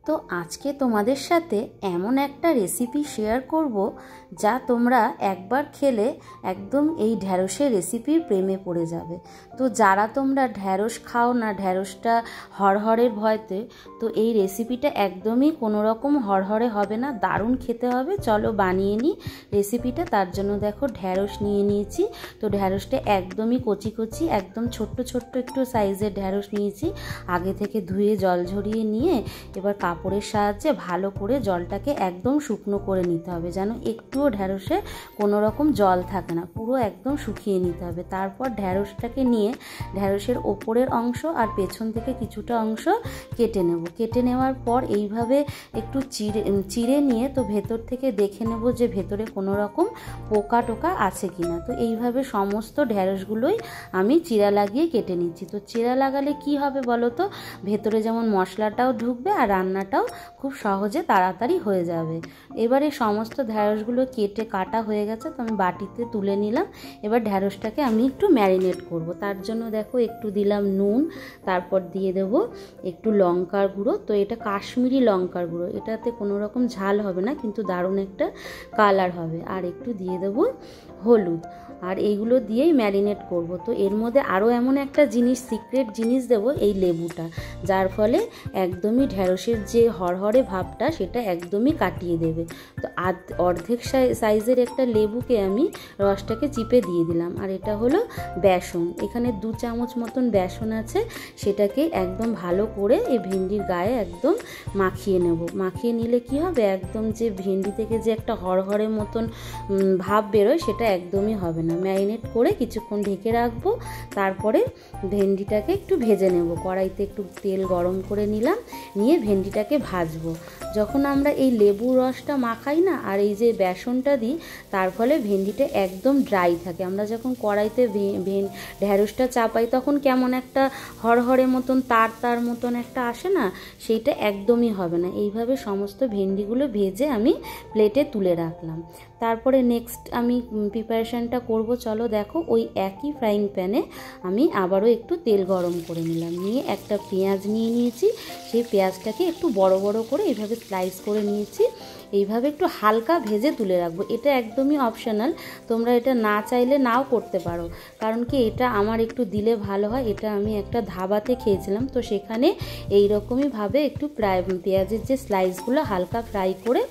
তো আজকে তোমাদের সাথে এমন একটা রেসিপি শেয়ার করব যা তোমরা একবার খেলে একদম এই ঢ্যাঁড়সের রেসিপির প্রেমে পড়ে যাবে। তো যারা তোমরা ঢ্যাঁড়স খাও না, ঢ্যাঁড়সটা হড়হড়ের ভয়তে, তো এই রেসিপিটা একদমই কোনো রকম হড়হড়ে হবে না, দারুণ খেতে হবে। চলো বানিয়ে নিই রেসিপিটা। তার জন্য দেখো ঢ্যাঁড়স নিয়ে নিয়েছি। তো ঢ্যাঁড়সটা একদমই কচি কচি, একদম ছোট্ট ছোট্ট একটু সাইজের ঢ্যাঁড়স নিয়েছি। আগে থেকে ধুয়ে জল ঝরিয়ে নিয়ে এবার কাপড়ের সাহায্যে ভালো করে জলটাকে একদম শুকনো করে নিতে হবে, যেন একটুও ঢ্যাঁড়সে কোনো রকম জল থাকে না, পুরো একদম শুকিয়ে নিতে হবে। তারপর ঢ্যাঁড়সটাকে নিয়ে ঢ্যাঁড়সের ওপরের অংশ আর পেছন থেকে কিছুটা অংশ কেটে নেব। কেটে নেওয়ার পর এইভাবে একটু চিড়ে নিয়ে তো ভেতর থেকে দেখে নেব যে ভেতরে কোনো রকম পোকা টোকা আছে কিনা। তো এইভাবে সমস্ত ঢ্যাঁড়সগুলোই আমি চিড়া লাগিয়ে কেটে নিচ্ছি। তো চিড়া লাগালে কি হবে বলো তো, ভেতরে যেমন মশলাটাও ঢুকবে আর রান্নাটাও খুব সহজে তাড়াতাড়ি হয়ে যাবে। এবারে সমস্ত ঢ্যাঁড়সগুলো কাটা হয়ে গেছে, তো আমি বাটিতে তুলে নিলাম। এবার ঢ্যাঁড়সটাকে আমি একটু ম্যারিনেট করব। তার জন্য দেখো একটু দিলাম নুন, তারপর দিয়ে দেব একটু লঙ্কার গুঁড়ো। তো এটা কাশ্মীরি লঙ্কার গুঁড়ো, এটাতে কোনো রকম ঝাল হবে না, কিন্তু দারুণ একটা কালার হবে। আর একটু দিয়ে দেব হলুদ, আর এইগুলো দিয়েই ম্যারিনেট করব। তো এর মধ্যে আরও এমন একটা জিনিস, সিক্রেট জিনিস দেব, এই লেবুটা, যার ফলে একদমই ঢ্যাঁড়সের যে হড়হড়ে ভাবটা সেটা একদমই কাটিয়ে দেবে। তো অর্ধেক সাইজের একটা লেবুকে আমি রসটাকে চিপে দিয়ে দিলাম। আর এটা হলো বেসন, এখানে 2 চামচ মতন বেসন আছে, সেটাকে একদম ভালো করে এই ভেন্ডির গায়ে একদম মাখিয়ে নেব। মাখিয়ে নিলে কি হবে, একদম যে ভেন্ডি থেকে যে একটা হড়হড়ে মতন ভাব বেরোয় সেটা একদমই হবে না। ম্যারিনেট করে কিছুক্ষণ ঢেকে রাখবো। তারপরে ভেন্ডিটাকে একটু ভেজে নেব। কড়াইতে একটু তেল গরম করে নিলাম, নিয়ে ভেন্ডিটাকে ভাজবো। যখন আমরা এই লেবুর রসটা মাখাই না আর এই যে বেসনটা দিই, তার ফলে ভেন্ডিটা একদম ড্রাই থাকে। আমরা যখন কড়াইতে ঢ্যাঁড়সটা চাপাই তখন কেমন একটা হড়হড়ে মতন তার মতন একটা আসে না, সেইটা একদমই হবে না। এইভাবে সমস্ত ভেন্ডিগুলো ভেজে আমি প্লেটে তুলে রাখলাম। তারপরে নেক্সট আমি প্রিপারেশানটা করব। চলো দেখো, ওই একই ফ্রাইং প্যানে আমি আবারও একটু তেল গরম করে নিলাম, নিয়ে একটা পেঁয়াজ নিয়ে নিয়েছি। সেই পেঁয়াজটাকে একটু বড় বড় করে এইভাবে স্লাইস করে নিয়েছি। এইভাবে একটু হালকা ভেজে তুলে রাখবো। এটা একদমই অপশনাল, তোমরা এটা না চাইলে নাও করতে পারো, কারণ কি এটা আমার একটু দিলে ভালো হয়। এটা আমি একটা ধাবাতে খেয়েছিলাম, তো সেখানে এইরকমইভাবে একটু পেঁয়াজের যে স্লাইসগুলো হালকা ফ্রাই করে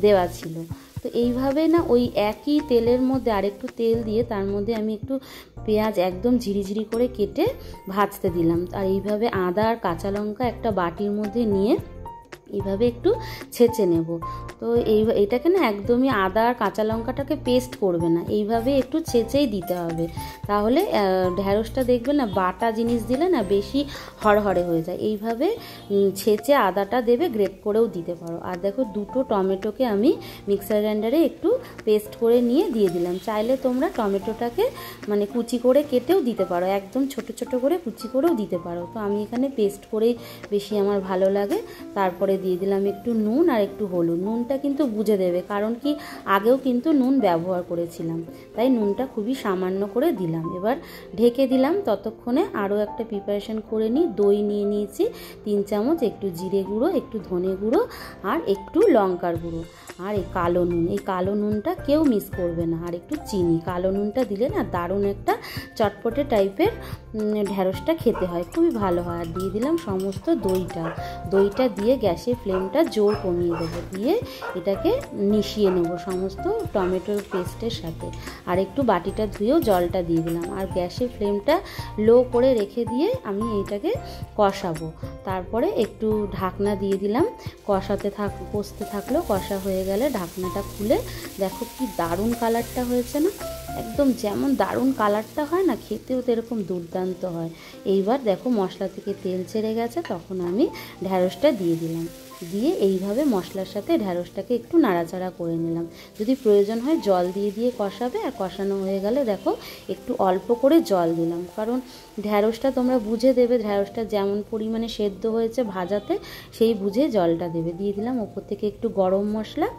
দেওয়া ছিল। তো এইভাবে না ওই একই তেলের মধ্যে আরেকটু তেল দিয়ে তার মধ্যে আমি একটু পেঁয়াজ একদম ঝিরিঝিরি করে কেটে ভাজতে দিলাম। আর এইভাবে আদা আর কাঁচা লঙ্কা একটা বাটির মধ্যে নিয়ে এইভাবে একটু ছেঁচে নেব। তো এটাকে না একদমই আদা আর কাঁচা লঙ্কাটাকে পেস্ট করবে না, এইভাবে একটু ছেঁচেই দিতে হবে। তাহলে ঢ্যাঁড়সটা দেখবে না বাটা জিনিস দিলে না বেশি হড়হড়ে হয়ে যায়। এইভাবে ছেঁচে আদাটা দেবে, গ্রেট করেও দিতে পারো। আর দেখো 2টো টমেটোকে আমি মিক্সার গ্রাইন্ডারে একটু পেস্ট করে নিয়ে দিয়ে দিলাম। চাইলে তোমরা টমেটোটাকে মানে কুচি করে কেটেও দিতে পারো, একদম ছোট ছোট করে কুচি করেও দিতে পারো। তো আমি এখানে পেস্ট করেই বেশি আমার ভালো লাগে। তারপরে দিয়ে দিলাম একটু নুন আর একটু হলুদ। নুনটা কিন্তু বুঝে দেবে, কারণ কি আগেও কিন্তু নুন ব্যবহার করেছিলাম, তাই নুনটা খুবই সামান্য করে দিলাম। এবার ঢেকে দিলাম। ততক্ষণে আরও একটা প্রিপারেশন করে নিই। দই নিয়ে নিয়েছি 3 চামচ, একটু জিরে গুঁড়ো, একটু ধনে গুঁড়ো আর একটু লঙ্কার গুঁড়ো, আর এই কালো নুন। এই কালো নুনটা কেউ মিস করবে না। আর একটু চিনি। কালো নুনটা দিলে না দারুণ একটা চটপটে টাইপের ঢ্যাঁড়সটা খেতে হয়, খুবই ভালো হয়। আর দিয়ে দিলাম সমস্ত দইটা দিয়ে গ্যাসের ফ্লেমটা জোর কমিয়ে দেবো, দিয়ে এটাকে মিশিয়ে নেব সমস্ত টমেটোর পেস্টের সাথে। আর একটু বাটিটা ধুয়েও জলটা দিয়ে দিলাম। আর গ্যাসের ফ্লেমটা লো করে রেখে দিয়ে আমি এইটাকে কষাবো। তারপরে একটু ঢাকনা দিয়ে দিলাম, কষতে থাকলো। কষা হয়ে গেলে ঢাকনাটা খুলে দেখো কি দারুণ কালারটা হয়েছে না, একদম যেমন দারুণ কালারটা হয় না, খেতেও তো এরকম দুর্দান্ত হয়। এইবার দেখো মশলা থেকে তেল ছেড়ে গেছে, তখন আমি ঢ্যাঁড়সটা দিয়ে দিলাম। দিয়ে এইভাবে মশলার সাথে ঢ্যাঁড়সটাকে একটু নাড়াচাড়া করে নিলাম। যদি প্রয়োজন হয় জল দিয়ে কষাবে। আর কষানো হয়ে গেলে দেখো একটু অল্প করে জল দিলাম, কারণ ঢ্যাঁড়সটা তোমরা বুঝে দেবে, ঢ্যাঁড়সটা যেমন পরিমাণে সেদ্ধ হয়েছে ভাজাতে সেই বুঝে জলটা দেবে। দিয়ে দিলাম ওপর থেকে একটু গরম মশলা,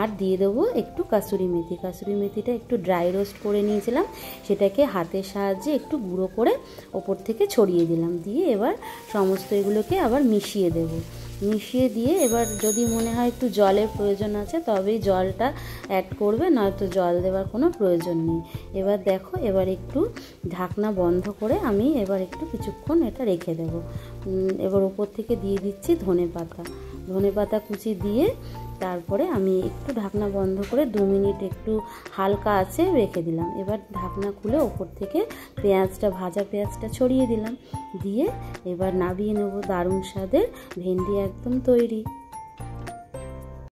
আর দিয়ে দেবো একটু কাসুরি মেথি। কাসুরি মেথিটা একটু ড্রাই রোস্ট করে নিয়েছিলাম, সেটাকে হাতের সাহায্যে একটু গুঁড়ো করে ওপর থেকে ছড়িয়ে দিলাম। দিয়ে এবার সমস্ত এগুলোকে আবার মিশিয়ে দেবো। মিশিয়ে দিয়ে এবার যদি মনে হয় একটু জলের প্রয়োজন আছে তবেই জলটা অ্যাড করবে, নয়তো জল দেওয়ার কোনো প্রয়োজন নেই। এবার দেখো, এবার একটু ঢাকনা বন্ধ করে আমি এবার একটু কিছুক্ষণ এটা রেখে দেবো। এবার উপর থেকে দিয়ে দিচ্ছি ধনে পাতা কুচি দিয়ে তারপরে আমি একটু ঢাকনা বন্ধ করে 2 মিনিট একটু হালকা আঁচে রেখে দিলাম। এবার ঢাকনা খুলে ওপর থেকে ভাজা পেঁয়াজটা ছড়িয়ে দিলাম, দিয়ে এবার নামিয়ে নেব। দারুণ স্বাদের ভেন্ডি একদম তৈরি।